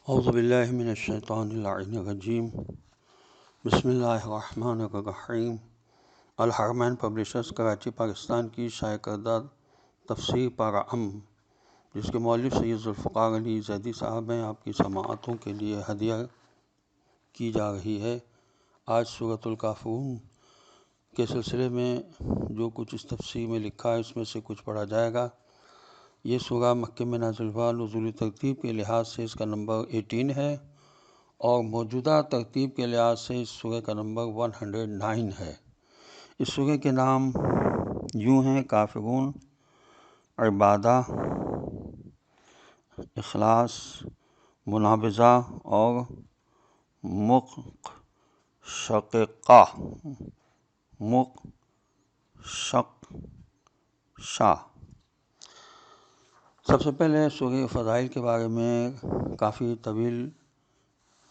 اعوذ باللہ من الشیطان اللعین الرجیم بسم اللہ الرحمن الرحیم۔ الحرمین پبلشرز کراچی پاکستان کی شائع کردہ تفسیر پارہ ام، جس کے مؤلف سید ذوالفقار علی زیدی صاحب ہیں، آپ کی سماعتوں کے لیے ہدیہ کی جا رہی ہے۔ آج سورۃ الکافرون کے سلسلے میں جو کچھ اس تفسیر میں لکھا ہے اس میں سے کچھ پڑھا جائے گا۔ یہ سورہ مکہ میں نازل ہوا، نزولی ترتیب کے لحاظ سے اس کا نمبر 18 ہے، اور موجودہ ترتیب کے لحاظ سے اس سورہ کا نمبر 109 ہے۔ اس سورہ کے نام یوں ہیں: کافرون، عبادہ، اخلاص، منابذہ اور مقشقشہ۔ سب سے پہلے سورہ فضائل کے بارے میں کافی طویل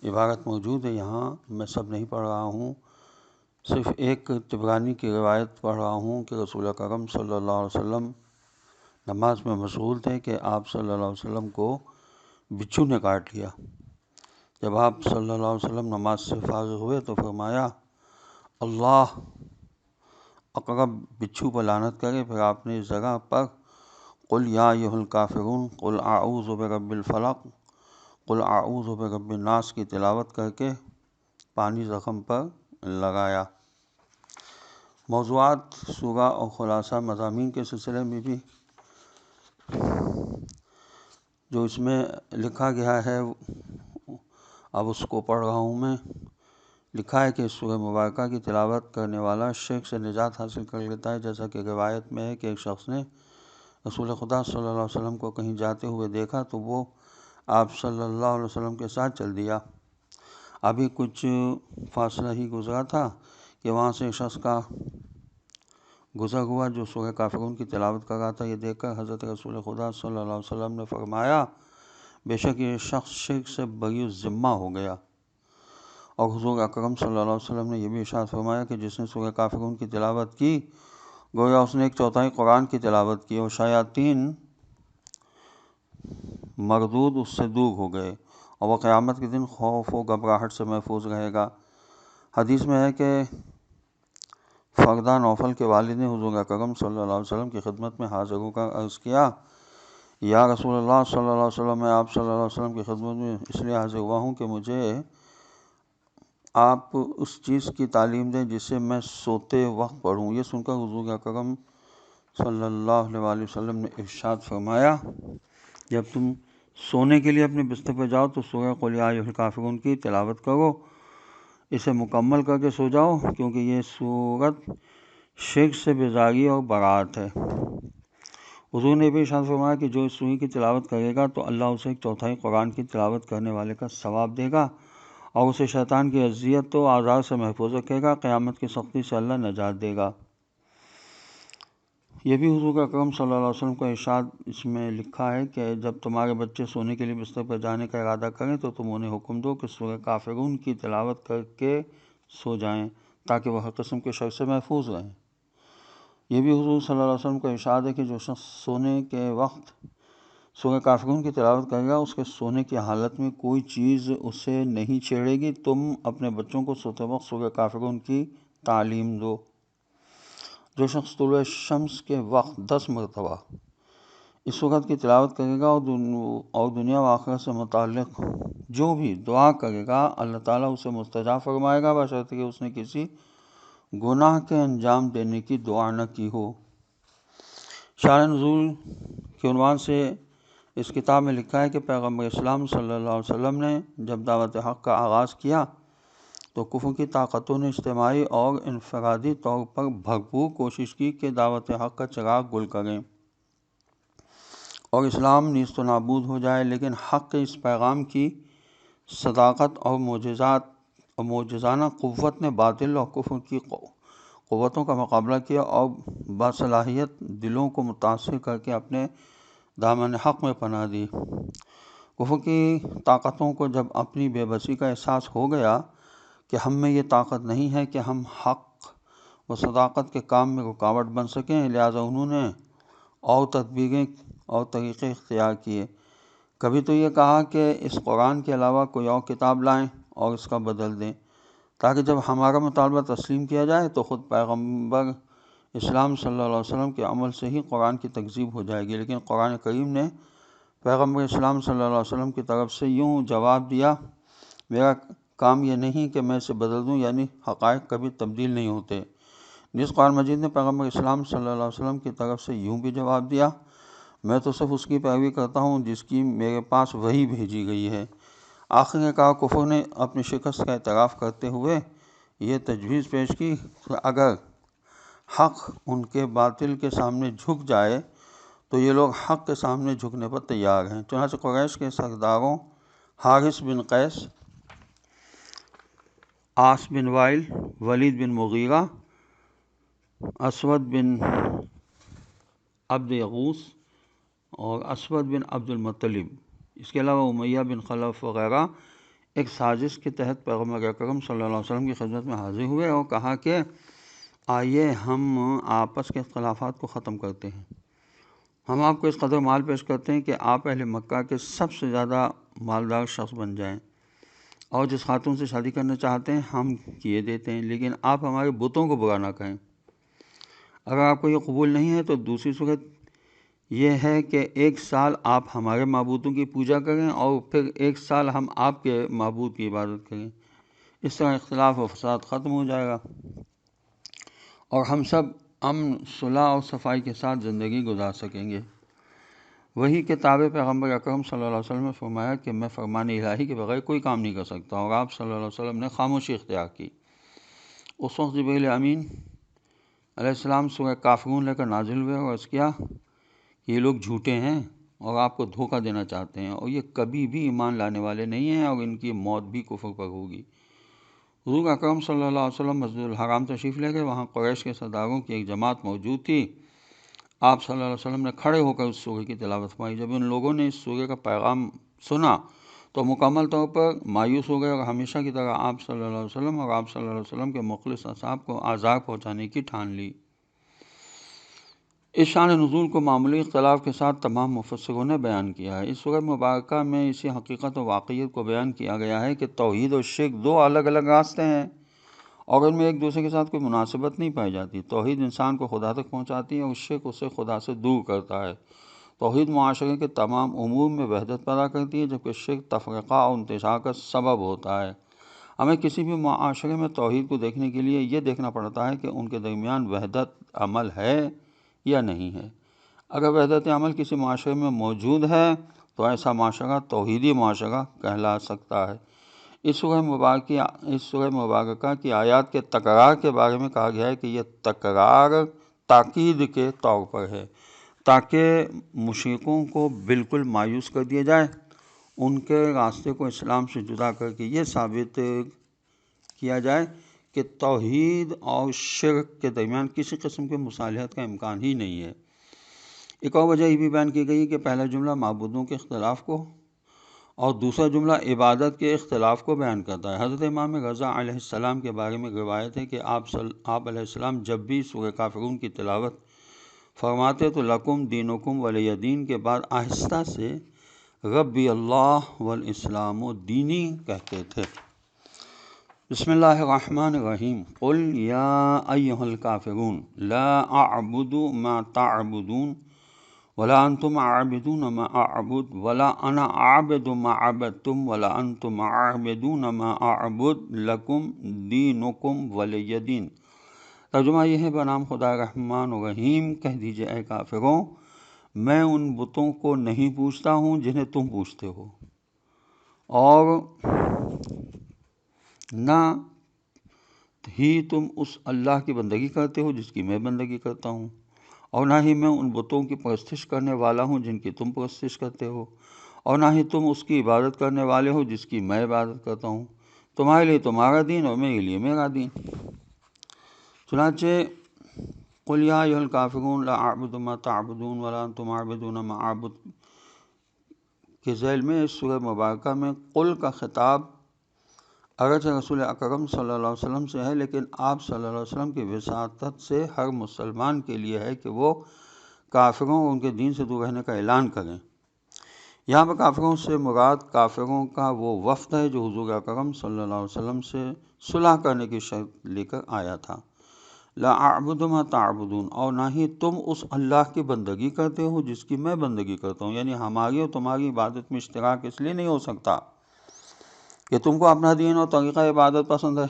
عبارت موجود ہے، یہاں میں سب نہیں پڑھ رہا ہوں، صرف ایک طبرانی کی روایت پڑھ رہا ہوں کہ رسول اکرم صلی اللہ علیہ وسلم نماز میں مشغول تھے کہ آپ صلی اللہ علیہ وسلم کو بچھو نے کاٹ لیا۔ جب آپ صلی اللہ علیہ وسلم نماز سے فارغ ہوئے تو فرمایا، اللہ اقرب بچھو پر لعنت کرے۔ پھر آپ نے اس جگہ پر قل یا ایھا الکافرون قل اعوذ برب الفلق قل اعوذ برب الناس کی تلاوت کر کے پانی زخم پر لگایا۔ موضوعات سورہ اور خلاصہ مضامین کے سلسلے میں بھی جو اس میں لکھا گیا ہے اب اس کو پڑھ رہا ہوں میں۔ لکھا ہے کہ اس سورہ مبارکہ کی تلاوت کرنے والا شرک سے نجات حاصل کر لیتا ہے، جیسا کہ روایت میں ہے کہ ایک شخص نے رسول خدا صلی اللہ علیہ وسلم کو کہیں جاتے ہوئے دیکھا تو وہ آپ صلی اللہ علیہ وسلم کے ساتھ چل دیا۔ ابھی کچھ فاصلہ ہی گزرا تھا کہ وہاں سے ایک شخص کا گزر ہوا جو سورہ کافرون کی تلاوت کر رہا تھا۔ یہ دیکھ کر حضرت رسول خدا صلی اللہ علیہ وسلم نے فرمایا، بے شک یہ شخص شرک سے بری الذمہ ہو گیا۔ اور حضور اکرم صلی اللہ علیہ وسلم نے یہ بھی ارشاد فرمایا کہ جس نے سورہ کافرون کی تلاوت کی گویا اس نے 1/4 قرآن کی تلاوت کی، اور شیاطین مردود اس سے دور ہو گئے، اور وہ قیامت کے دن خوف و گھبراہٹ سے محفوظ رہے گا۔ حدیث میں ہے کہ فردہ نوفل کے والد نے حضور اکرم صلی اللہ علیہ وسلم کی خدمت میں حاضر ہو کر عرض کیا، یا رسول اللہ صلی اللہ علیہ وسلم، میں آپ صلی اللہ علیہ وسلم کی خدمت میں اس لیے حاضر ہوا ہوں کہ مجھے آپ اس چیز کی تعلیم دیں جسے میں سوتے وقت پڑھوں۔ یہ سن کر حضور اکرم صلی اللہ علیہ وسلم نے ارشاد فرمایا، جب تم سونے کے لیے اپنے بستر پر جاؤ تو سورہ قل یا ایھا الکافرون کی تلاوت کرو، اسے مکمل کر کے سو جاؤ، کیونکہ یہ سورت شرک سے بیزاری اور برات ہے۔ حضور نے بھی ارشاد فرمایا کہ جو اس سورہ کی تلاوت کرے گا تو اللہ اسے 1/4 قرآن کی تلاوت کرنے والے کا ثواب دے گا، اور اسے شیطان کی اذیت و آزار سے محفوظ رکھے گا، قیامت کی سختی سے اللہ نجات دے گا۔ یہ بھی حضور اکرم صلی اللہ علیہ وسلم کا ارشاد اس میں لکھا ہے کہ جب تمہارے بچے سونے کے لیے بستر پر جانے کا ارادہ کریں تو تم انہیں حکم دو کہ سورہ کافرون کی تلاوت کر کے سو جائیں، تاکہ وہ ہر قسم کے شر سے محفوظ رہیں۔ یہ بھی حضور صلی اللہ علیہ وسلم کا ارشاد ہے کہ جو شخص سونے کے وقت سورہ کافرون کی تلاوت کرے گا اس کے سونے کی حالت میں کوئی چیز اسے نہیں چھیڑے گی۔ تم اپنے بچوں کو سوتے وقت سورہ کافرون کی تعلیم دو۔ جو شخص طلوع شمس کے وقت 10 مرتبہ اس سورت کی تلاوت کرے گا اور دنیا و آخرت سے متعلق جو بھی دعا کرے گا اللہ تعالیٰ اسے مستجاب فرمائے گا، بشرطیکہ اس نے کسی گناہ کے انجام دینے کی دعا نہ کی ہو۔ شان نزول کے عنوان سے اس کتاب میں لکھا ہے کہ پیغمبر اسلام صلی اللہ علیہ وسلم نے جب دعوت حق کا آغاز کیا تو کفر کی طاقتوں نے اجتماعی اور انفرادی طور پر بھرپور کوشش کی کہ دعوت حق کا چراغ گل کریں اور اسلام نیست و نابود ہو جائے، لیکن حق کے اس پیغام کی صداقت اور معجزانہ قوت نے باطل اور کفر کی قوتوں کا مقابلہ کیا اور باصلاحیت دلوں کو متاثر کر کے اپنے دامن حق میں پناہ دی۔ کفر کی طاقتوں کو جب اپنی بے بسی کا احساس ہو گیا کہ ہم میں یہ طاقت نہیں ہے کہ ہم حق و صداقت کے کام میں رکاوٹ بن سکیں، لہٰذا انہوں نے اور تدبیریں اور طریقے اختیار کیے۔ کبھی تو یہ کہا کہ اس قرآن کے علاوہ کوئی اور کتاب لائیں اور اس کا بدل دیں، تاکہ جب ہمارا مطالبہ تسلیم کیا جائے تو خود پیغمبر اسلام صلی اللہ علیہ وسلم کے عمل سے ہی قرآن کی تکذیب ہو جائے گی۔ لیکن قرآن کریم نے پیغمبر اسلام صلی اللہ علیہ وسلم کی طرف سے یوں جواب دیا، میرا کام یہ نہیں کہ میں اسے بدل دوں، یعنی حقائق کبھی تبدیل نہیں ہوتے۔ جس قرآن مجید نے پیغمبر اسلام صلی اللہ علیہ وسلم کی طرف سے یوں بھی جواب دیا، میں تو صرف اس کی پیروی کرتا ہوں جس کی میرے پاس وحی بھیجی گئی ہے۔ آخر کار کفر نے اپنی شکست کا اعتراف کرتے ہوئے یہ تجویز پیش کی کہ اگر حق ان کے باطل کے سامنے جھک جائے تو یہ لوگ حق کے سامنے جھکنے پر تیار ہیں۔ چنانچہ قریش کے سرداروں حارث بن قیس، عاص بن وائل، ولید بن مغیرہ، اسود بن عبد یغوث اور اسود بن عبد المطلب، اس کے علاوہ امیہ بن خلف وغیرہ ایک سازش کے تحت پیغمبر اکرم صلی اللہ علیہ وسلم کی خدمت میں حاضر ہوئے اور کہا کہ آئیے ہم آپس کے اختلافات کو ختم کرتے ہیں، ہم آپ کو اس قدر مال پیش کرتے ہیں کہ آپ اہل مکہ کے سب سے زیادہ مالدار شخص بن جائیں، اور جس خاتون سے شادی کرنا چاہتے ہیں ہم کیے دیتے ہیں، لیکن آپ ہمارے بتوں کو برا نہ کہیں۔ اگر آپ کو یہ قبول نہیں ہے تو دوسری صورت یہ ہے کہ 1 سال آپ ہمارے معبودوں کی پوجا کریں اور پھر 1 سال ہم آپ کے معبود کی عبادت کریں، اس طرح اختلاف و فساد ختم ہو جائے گا اور ہم سب امن، صلح اور صفائی کے ساتھ زندگی گزار سکیں گے۔ وہی کہ تابع پیغمبر اکرم صلی اللہ علیہ وسلم نے فرمایا کہ میں فرمان الہی کے بغیر کوئی کام نہیں کر سکتا، اور آپ صلی اللہ علیہ وسلم نے خاموشی اختیار کی۔ اس وقت جبریل امین علیہ السلام سورہ کافرون لے کر نازل ہوئے اور عرض کیا کہ یہ لوگ جھوٹے ہیں اور آپ کو دھوکہ دینا چاہتے ہیں، اور یہ کبھی بھی ایمان لانے والے نہیں ہیں اور ان کی موت بھی کفر پر ہوگی۔ حضور اکرم صلی اللہ علیہ وسلم مسجد الحرام تشریف لے گئے، وہاں قریش کے سرداروں کی ایک جماعت موجود تھی۔ آپ صلی اللہ علیہ وسلم نے کھڑے ہو کر اس سورہ کی تلاوت فرمائی۔ جب ان لوگوں نے اس سورہ کا پیغام سنا تو مکمل طور پر مایوس ہو گئے اور ہمیشہ کی طرح آپ صلی اللہ علیہ وسلم اور آپ صلی اللہ علیہ وسلم کے مخلص اصحاب کو آزار پہنچانے کی ٹھان لی۔ اس شان نزول کو معمولی اختلاف کے ساتھ تمام مفسروں نے بیان کیا ہے۔ اس سورہ مبارکہ میں اسی حقیقت و واقعیت کو بیان کیا گیا ہے کہ توحید و شرک 2 الگ الگ راستے ہیں اور ان میں ایک دوسرے کے ساتھ کوئی مناسبت نہیں پائی جاتی۔ توحید انسان کو خدا تک پہنچاتی ہے اور شرک اسے خدا سے دور کرتا ہے۔ توحید معاشرے کے تمام امور میں وحدت پیدا کرتی ہے، جبکہ شرک تفرقہ اور انتشار کا سبب ہوتا ہے۔ ہمیں کسی بھی معاشرے میں توحید کو دیکھنے کے لیے یہ دیکھنا پڑتا ہے کہ ان کے درمیان وحدت عمل ہے یا نہیں ہے۔ اگر وحدت عمل کسی معاشرے میں موجود ہے تو ایسا معاشرہ توحیدی معاشرہ کہلا سکتا ہے۔ اس سورہ مبارکہ کی آیات کے تکرار کے بارے میں کہا گیا ہے کہ یہ تکرار تاکید کے طور پر ہے، تاکہ مشرکوں کو بالکل مایوس کر دیا جائے، ان کے راستے کو اسلام سے جدا کر کے یہ ثابت کیا جائے کہ توحید اور شرک کے درمیان کسی قسم کے مصالحت کا امکان ہی نہیں ہے۔ ایک اور وجہ یہ بھی بیان کی گئی کہ پہلا جملہ معبودوں کے اختلاف کو اور دوسرا جملہ عبادت کے اختلاف کو بیان کرتا ہے۔ حضرت امام رضا علیہ السلام کے بارے میں روایت ہے کہ آپ علیہ السلام جب بھی سورہ کافرون کی تلاوت فرماتے تو لکم دینکم ولی دین کے بعد آہستہ سے ربی اللہ والاسلام دینی کہتے تھے۔ بسم اللہ الرحمن الرحیم قل یا ایہا الکافرون لا اعبد ما تعبدون ولا انتم عابدون ما اعبد ولا انا عابد ما عبدتم ولا انتم عابدون ما اعبد لکم دینکم ولی دین۔ ترجمہ یہ ہے، بنام خدا رحمان و رحیم کہہ دیجئے اے کافروں، میں ان بتوں کو نہیں پوجتا ہوں جنہیں تم پوجتے ہو، اور نہ ہی تم اس اللہ کی بندگی کرتے ہو جس کی میں بندگی کرتا ہوں، اور نہ ہی میں ان بتوں کی پرستش کرنے والا ہوں جن کی تم پرستش کرتے ہو، اور نہ ہی تم اس کی عبادت کرنے والے ہو جس کی میں عبادت کرتا ہوں۔ تمہارے لیے تمہارا دین اور میرے لیے میرا دین۔ چنانچہ قل یا ایھا الکافرون لا اعبد ما تعبدون ولا انتم عابدون ما اعبد کے ذیل میں اس سورہ مبارکہ میں قل کا خطاب اگرچہ رسول اکرم صلی اللہ علیہ وسلم سے ہے، لیکن آپ صلی اللہ علیہ وسلم کی وساطت سے ہر مسلمان کے لیے ہے کہ وہ کافروں اور ان کے دین سے دور رہنے کا اعلان کریں۔ یہاں پر کافروں سے مراد کافروں کا وہ وفد ہے جو حضور اکرم صلی اللہ علیہ وسلم سے صلح کرنے کی شرط لے کر آیا تھا۔ لا اعبد ما تعبدون، اور نہ ہی تم اس اللہ کی بندگی کرتے ہو جس کی میں بندگی کرتا ہوں، یعنی ہماری اور تمہاری عبادت میں اشتراک اس لیے نہیں ہو سکتا کہ تم کو اپنا دین اور طریقہ عبادت پسند ہے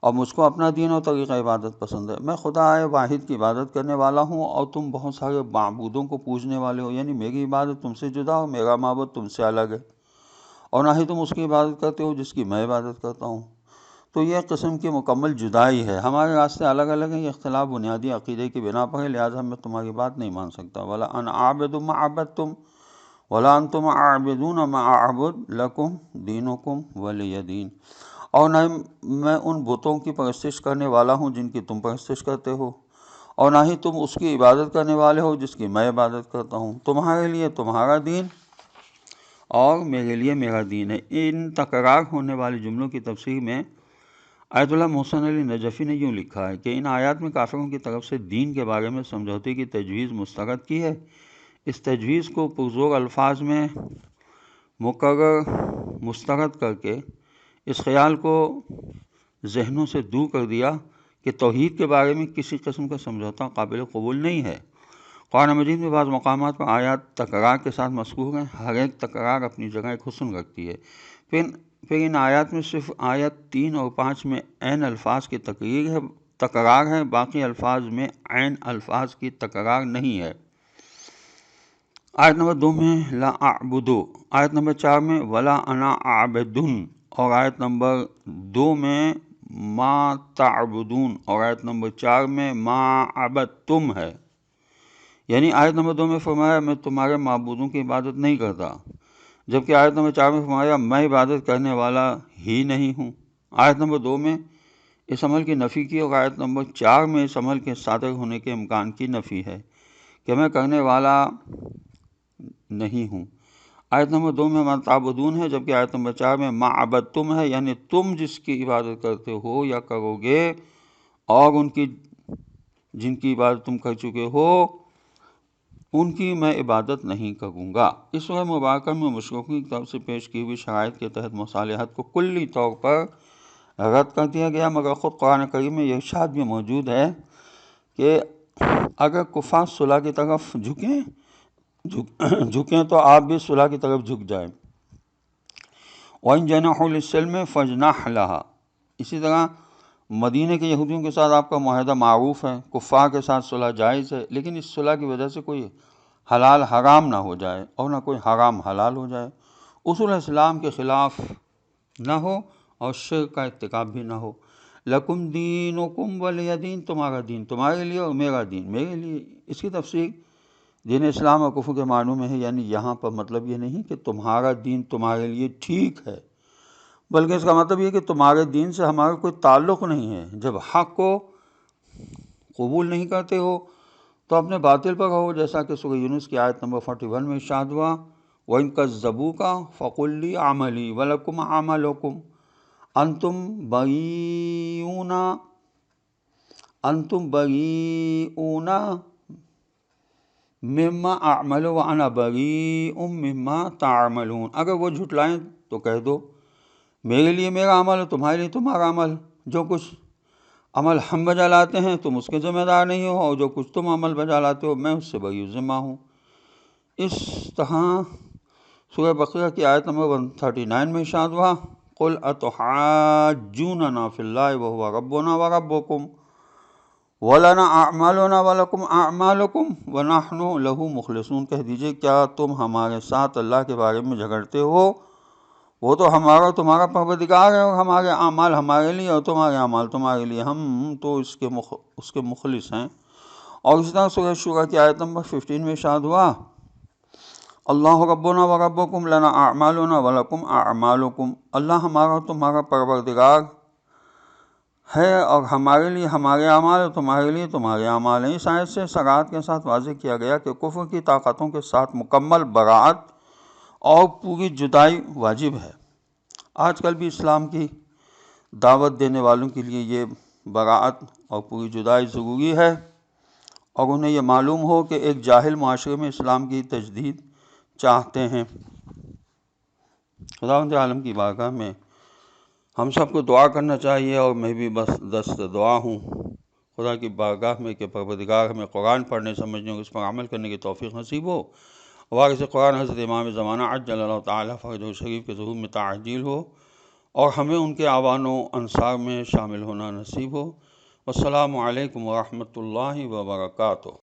اور مجھ کو اپنا دین اور طریقہ عبادت پسند ہے۔ میں خدا واحد کی عبادت کرنے والا ہوں اور تم بہت سارے معبودوں کو پوجنے والے ہو، یعنی میری عبادت تم سے جدا ہو، میرا معبود تم سے الگ ہے، اور نہ ہی تم اس کی عبادت کرتے ہو جس کی میں عبادت کرتا ہوں۔ تو یہ قسم کی مکمل جدائی ہے، ہمارے راستے الگ الگ ہیں، یہ اختلاف بنیادی عقیدے کی بنا پر ہے، لہٰذا میں تمہاری بات نہیں مان سکتا۔ ولا انا عابد ما عبدتم ولا انتم عابدون ما اعبد لکم دینکم ولی دین، اور نہ میں ان بتوں کی پرستش کرنے والا ہوں جن کی تم پرستش کرتے ہو، اور نہ ہی تم اس کی عبادت کرنے والے ہو جس کی میں عبادت کرتا ہوں، تمہارے لیے تمہارا دین اور میرے لیے میرا دین ہے۔ ان تکرار ہونے والے جملوں کی تفسیر میں آیت اللہ محسن علی نجفی نے یوں لکھا ہے کہ ان آیات میں کافروں کی طرف سے دین کے بارے میں سمجھوتے کی تجویز مسترد کی ہے۔ اس تجویز کو پرزور الفاظ میں مسترد کر کے اس خیال کو ذہنوں سے دور کر دیا کہ توحید کے بارے میں کسی قسم کا سمجھوتا قابل قبول نہیں ہے۔ قرآن مجید میں بعض مقامات پر آیات تکرار کے ساتھ مذکور ہیں، ہر ایک تکرار اپنی جگہ ایک حسن رکھتی ہے۔ پھر ان آیات میں صرف آیت 3 اور 5 میں عین الفاظ کی تکرار ہے، باقی الفاظ میں عین الفاظ کی تکرار نہیں ہے۔ آیت نمبر 2 میں لا اعبدو، آیت نمبر 4 میں ولا انا عابدن، اور آیت نمبر 2 میں ما تعبدون، اور آیت نمبر 4 میں ما عبدتم ہے۔ یعنی آیت نمبر 2 میں فرمایا میں تمہارے معبودوں کی عبادت نہیں کرتا، جبکہ آیت نمبر 4 میں فرمایا میں عبادت کرنے والا ہی نہیں ہوں۔ آیت نمبر 2 میں اس عمل کی نفی کی، اور آیت نمبر 4 میں اس عمل کے صادر ہونے کے امکان کی نفی ہے کہ میں کرنے والا نہیں ہوں۔ آیت نمبر 2 میں ما تعبدون ہے، جبکہ آیت نمبر 4 میں ما عبدتم ہے، یعنی تم جس کی عبادت کرتے ہو یا کرو گے اور ان کی جن کی عبادت تم کر چکے ہو ان کی میں عبادت نہیں کروں گا۔ اس سورہ مبارکہ میں مشرکوں کی طرف سے پیش کی ہوئی شرائط کے تحت مصالحت کو کلی طور پر رد کر دیا گیا، مگر خود قرآن کریم میں یہ ارشاد بھی موجود ہے کہ اگر کفار صلح کی طرف جھکیں تو آپ بھی صلح کی طرف جھک جائیں۔ وَإِن جَنَحُوا لِلسَّلْمِ فَاجْنَحْ لَهَا، اسی طرح مدینہ کے یہودیوں کے ساتھ آپ کا معاہدہ معروف ہے، کفار کے ساتھ صلح جائز ہے، لیکن اس صلح کی وجہ سے کوئی حلال حرام نہ ہو جائے اور نہ کوئی حرام حلال ہو جائے، اصول اسلام کے خلاف نہ ہو اور شرک کا ارتکاب بھی نہ ہو۔ لکم دینکم ولی دین، تمہارا دین تمہارے لیے اور میرا دین میرے لیے۔ اس کی تفسیر دین اسلام اور کفر کے معنوں میں ہے، یعنی یہاں پر مطلب یہ نہیں کہ تمہارا دین تمہارے لیے ٹھیک ہے، بلکہ اس کا مطلب یہ کہ تمہارے دین سے ہمارا کوئی تعلق نہیں ہے۔ جب حق کو قبول نہیں کرتے ہو تو اپنے باطل پر رہو، جیسا کہ سورہ یونس کی آیت نمبر 41 میں ارشاد ہوا وَإِن كَذَّبُوكَ فَقُل لِّي عَمَلِي وَلَكُمْ عَمَلُكُمْ أَنتُم بَرِيئُونَ مِمَّا أَعْمَلُ وَأَنَا بَرِيءٌ مِمَّا تَعْمَلُونَ، اگر وہ جھٹلائیں تو کہہ دو میرے لیے میرا عمل ہے، تمہارے لیے تمہارا عمل، جو کچھ عمل ہم بجا لاتے ہیں تم اس کے ذمہ دار نہیں ہو، اور جو کچھ تم عمل بجا لاتے ہو میں اس سے بری ذمہ ہوں۔ اس طرح سورہ بقرہ کی آیت نمبر 139 میں ارشاد ہوا قُلْ أَتُحَاجُّونَنَا فِي اللَّهِ وَهُوَ رَبُّنَا وَرَبُّكُمْ وَلَنَا أَعْمَالُنَا وَلَكُمْ أَعْمَالُكُمْ وَنَحْنُ لَهُ مُخْلِصُونَ، کہہ دیجئے کیا تم ہمارے ساتھ اللہ کے بارے میں جھگڑتے ہو؟ وہ تو ہمارا تمہارا پروردگار ہے، اور ہمارے اعمال ہمارے لیے اور تمہارے اعمال تمہارے لیے، ہم تو اس کے مخلص ہیں۔ اور اسی طرح سورہ شورى کی آیت نمبر 15 میں ارشاد ہوا اللہ ربنا و ربکم لنا اعمالنا ولکم اعمالکم، اللہ ہمارا اور تمہارا پروردگار ہے اور ہمارے لیے ہمارے اعمال اور تمہارے لیے تمہارے اعمال ہیں۔ اس آیت سے صراحت کے ساتھ واضح کیا گیا کہ کفر کی طاقتوں کے ساتھ مکمل براعت اور پوری جدائی واجب ہے۔ آج کل بھی اسلام کی دعوت دینے والوں کے لیے یہ براعت اور پوری جدائی ضروری ہے، اور انہیں یہ معلوم ہو کہ ایک جاہل معاشرے میں اسلام کی تجدید چاہتے ہیں۔ خداوند عالم کی بارگاہ میں ہم سب کو دعا کرنا چاہیے، اور میں بھی بس دست دعا ہوں خدا کی بارگاہ میں کہ پروردگار ہمیں قرآن پڑھنے، سمجھنے اور اس پر عمل کرنے کی توفیق نصیب ہو۔ وارث قرآن حضرت امام زمانہ عجل اللہ تعالیٰ فرجہ شریف کے ظہور میں تعجیل ہو، اور ہمیں ان کے اعوان و انصار میں شامل ہونا نصیب ہو۔ والسلام علیکم ورحمۃ اللہ وبرکاتہ۔